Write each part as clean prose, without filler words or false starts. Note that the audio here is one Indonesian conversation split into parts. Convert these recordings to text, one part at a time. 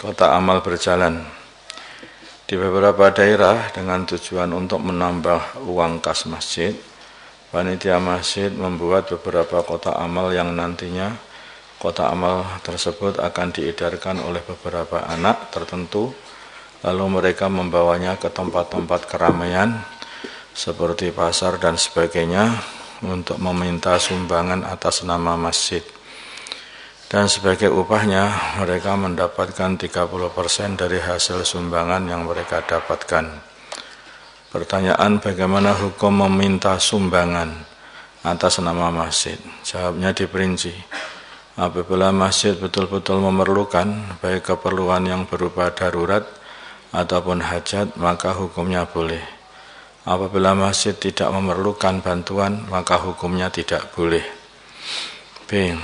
Kota amal berjalan di beberapa daerah dengan tujuan untuk menambah uang kas masjid. Panitia masjid membuat beberapa kota amal yang nantinya kota amal tersebut akan diedarkan oleh beberapa anak tertentu, lalu mereka membawanya ke tempat-tempat keramaian seperti pasar dan sebagainya untuk meminta sumbangan atas nama masjid. Dan sebagai upahnya mereka mendapatkan 30% dari hasil sumbangan yang mereka dapatkan. Pertanyaan, bagaimana hukum meminta sumbangan atas nama masjid? Jawabnya diperinci. Apabila masjid betul-betul memerlukan, baik keperluan yang berupa darurat ataupun hajat, maka hukumnya boleh. Apabila masjid tidak memerlukan bantuan, maka hukumnya tidak boleh. B.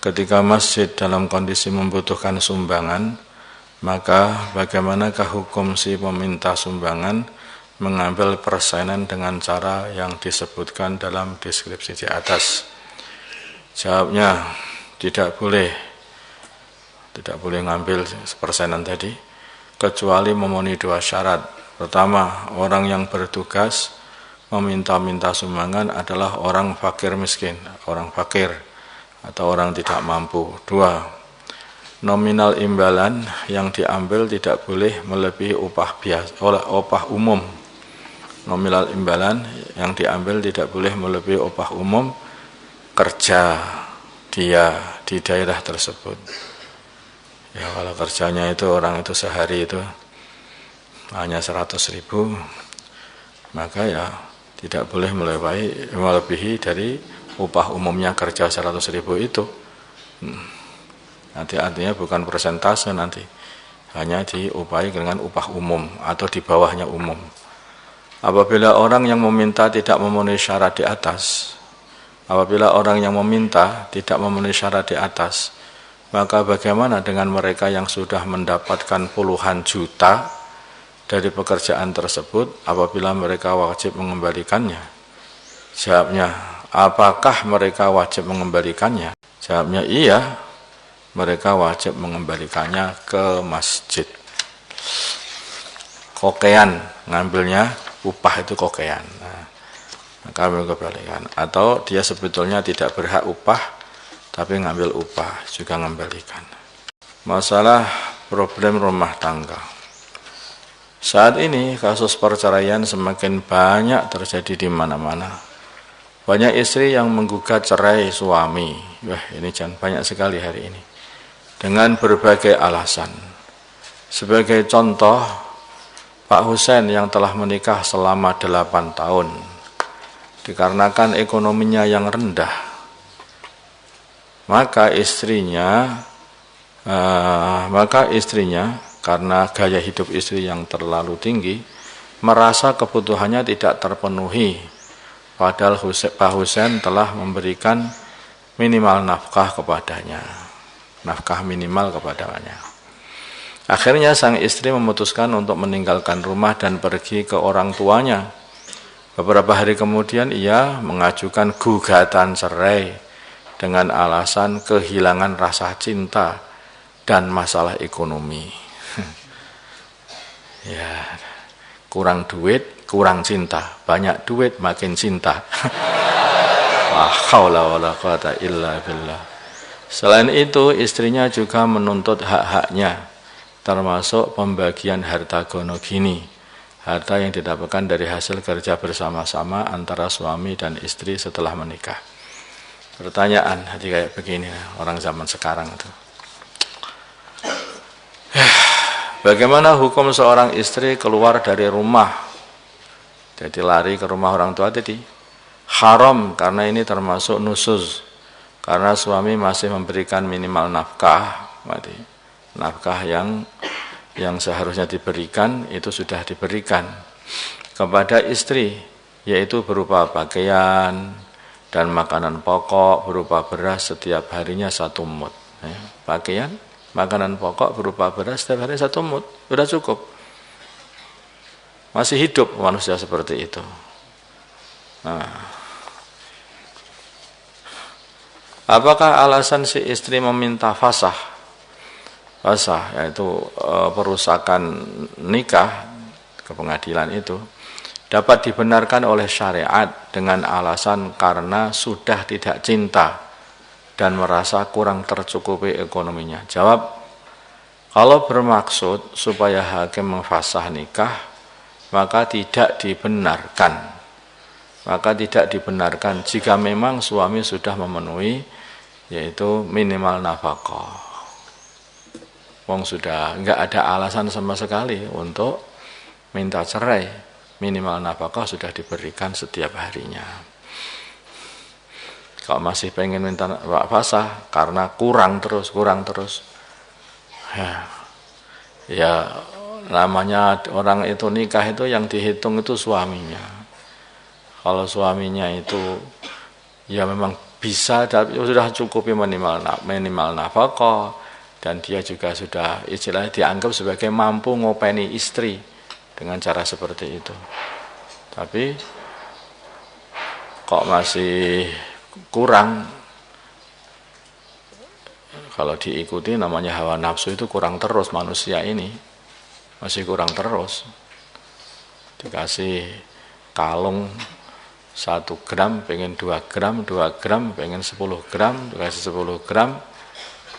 Ketika masjid dalam kondisi membutuhkan sumbangan, maka bagaimanakah hukum si peminta sumbangan mengambil persenan dengan cara yang disebutkan dalam deskripsi di atas? Jawabnya, tidak boleh ngambil persenan tadi, kecuali memenuhi dua syarat. Pertama, orang yang bertugas meminta-minta sumbangan adalah orang fakir miskin, orang fakir atau orang tidak mampu. Dua, nominal imbalan yang diambil tidak boleh melebihi upah biasa, upah umum. Nominal imbalan yang diambil tidak boleh melebihi upah umum kerja dia di daerah tersebut. Ya, kalau kerjanya itu orang itu sehari itu hanya 100.000, maka ya tidak boleh melebihi dari upah umumnya kerja 100.000 itu. Nanti artinya bukan persentase, nanti hanya diupahi dengan upah umum atau di bawahnya umum. Apabila orang yang meminta tidak memenuhi syarat di atas, maka bagaimana dengan mereka yang sudah mendapatkan puluhan juta dari pekerjaan tersebut apabila mereka wajib mengembalikannya? Jawabnya, apakah mereka wajib mengembalikannya? Jawabnya, iya, mereka wajib mengembalikannya ke masjid. Kokean, ngambilnya upah itu kokean. Nah, maka mengembalikan. Atau dia sebetulnya tidak berhak upah, tapi ngambil upah, juga mengembalikan. Masalah problem rumah tangga. Saat ini kasus perceraian semakin banyak terjadi di mana-mana. Banyak istri yang menggugat cerai suami. Wah, ini banyak sekali hari ini. Dengan berbagai alasan. Sebagai contoh, Pak Husain yang telah menikah selama 8 tahun. Dikarenakan ekonominya yang rendah, maka istrinya karena gaya hidup istri yang terlalu tinggi, merasa kebutuhannya tidak terpenuhi. Padahal Pak Husain telah memberikan minimal nafkah kepadanya. Akhirnya sang istri memutuskan untuk meninggalkan rumah dan pergi ke orang tuanya. Beberapa hari kemudian ia mengajukan gugatan cerai dengan alasan kehilangan rasa cinta dan masalah ekonomi. Ya, kurang duit, kurang cinta. Banyak duit, makin cinta. La haula wala quwata illa billah. Selain itu, istrinya juga menuntut hak-haknya, termasuk pembagian harta gono gini, harta yang didapatkan dari hasil kerja bersama-sama antara suami dan istri setelah menikah. Pertanyaan hati kayak begini, orang zaman sekarang itu. Bagaimana hukum seorang istri keluar dari rumah, jadi lari ke rumah orang tua tadi? Haram, karena ini termasuk nusuz, karena suami masih memberikan minimal nafkah, nafkah yang seharusnya diberikan itu sudah diberikan kepada istri, yaitu berupa pakaian dan makanan pokok berupa beras setiap harinya 1 mud. Pakaian, makanan pokok berupa beras setiap hari 1 mud, sudah cukup. Masih hidup manusia seperti itu. Apakah alasan si istri meminta fasah fasah, yaitu perusakan nikah ke pengadilan itu dapat dibenarkan oleh syariat dengan alasan karena sudah tidak cinta dan merasa kurang tercukupi ekonominya. Jawab, kalau bermaksud supaya hakim memfasah nikah, maka tidak dibenarkan. Maka tidak dibenarkan jika memang suami sudah memenuhi, yaitu minimal nafkah. Wong sudah enggak ada alasan sama sekali untuk minta cerai. Minimal nafkah sudah diberikan setiap harinya. Kalau masih pengen minta fasah karena kurang terus, ya namanya orang itu nikah itu yang dihitung itu suaminya. Kalau suaminya itu ya memang bisa, sudah cukupi minimal nafkah, dan dia juga sudah istilahnya dianggap sebagai mampu ngopeni istri dengan cara seperti itu. Tapi kok masih kurang, kalau diikuti namanya hawa nafsu itu kurang terus, manusia ini masih kurang terus. Dikasih kalung 1 gram pengen 2 gram, 2 gram pengen 10 gram, dikasih 10 gram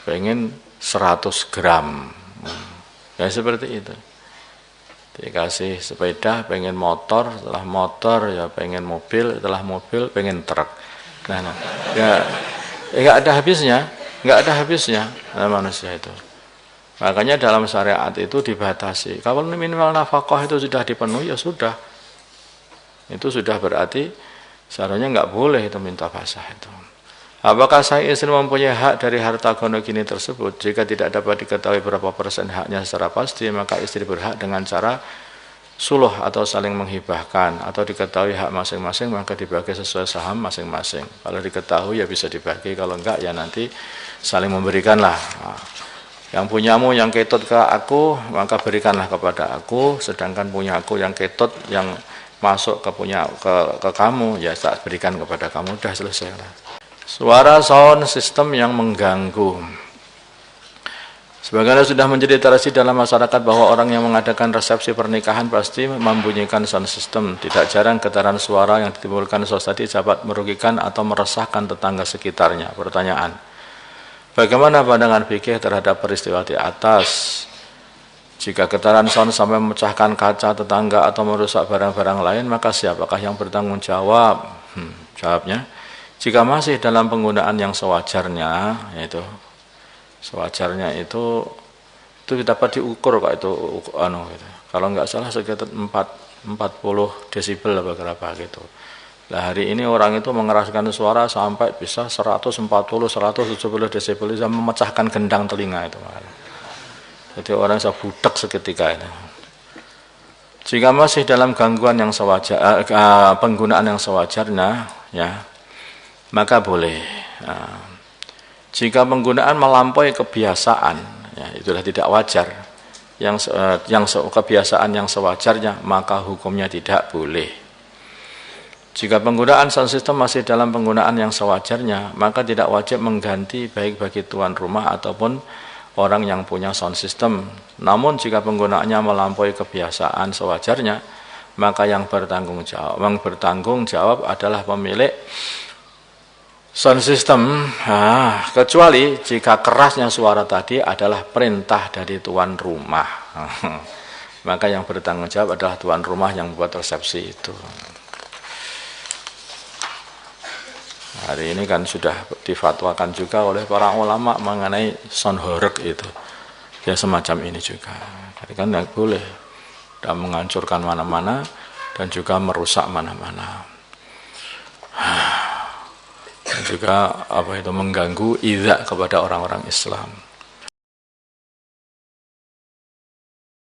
pengen 100 gram. Ya seperti itu. Dikasih sepeda pengen motor, setelah motor ya pengen mobil, setelah mobil pengen truk. Nah ya enggak ada habisnya manusia itu. Makanya dalam syariat itu dibatasi. Kalau minimal nafkah itu sudah dipenuhi, ya sudah. Itu sudah berarti seharusnya enggak boleh itu minta fasah itu. Apakah sang istri mempunyai hak dari harta gono gini tersebut? Jika tidak dapat diketahui berapa persen haknya secara pasti, maka istri berhak dengan cara suluh atau saling menghibahkan, atau diketahui hak masing-masing maka dibagi sesuai saham masing-masing. Kalau diketahui ya bisa dibagi, kalau enggak ya nanti saling memberikanlah. Yang punyamu yang ketut ke aku, maka berikanlah kepada aku, sedangkan punya aku yang ketut yang masuk ke kamu, ya tak berikan kepada kamu. Sudah selesai lah. Suara sound system yang mengganggu. Sebagaimana sudah menjadi tradisi dalam masyarakat bahwa orang yang mengadakan resepsi pernikahan pasti membunyikan sound system. Tidak jarang getaran suara yang ditimbulkan tadi dapat merugikan atau meresahkan tetangga sekitarnya. Pertanyaan, bagaimana pandangan fikih terhadap peristiwa di atas? Jika getaran sound sampai memecahkan kaca tetangga atau merusak barang-barang lain, maka siapakah yang bertanggung jawab? Jawabnya, jika masih dalam penggunaan yang sewajarnya, yaitu sewajarnya itu dapat diukur kok itu gitu. Kalau nggak salah sekitar 40 desibel apa berapa gitu. Nah hari ini orang itu mengeraskan suara sampai bisa 140, 170 desibel, bisa memecahkan gendang telinga itu. Jadi orang bisa budak seketika itu. Jika masih dalam gangguan yang penggunaan yang sewajarnya, ya, maka boleh. Jika penggunaan melampaui kebiasaan, ya, itulah tidak wajar. Kebiasaan yang sewajarnya, maka hukumnya tidak boleh. Jika penggunaan sound system masih dalam penggunaan yang sewajarnya, maka tidak wajib mengganti baik bagi tuan rumah ataupun orang yang punya sound system. Namun jika penggunaannya melampaui kebiasaan sewajarnya, maka yang bertanggung jawab adalah pemilik sound system, kecuali jika kerasnya suara tadi adalah perintah dari tuan rumah. Maka yang bertanggung jawab adalah tuan rumah yang buat resepsi itu. Hari ini kan sudah difatwakan juga oleh para ulama mengenai sound horeg itu. Ya semacam ini juga. Jadi kan tidak boleh dan menghancurkan mana-mana dan juga merusak mana-mana. Juga mengganggu idza kepada orang-orang Islam.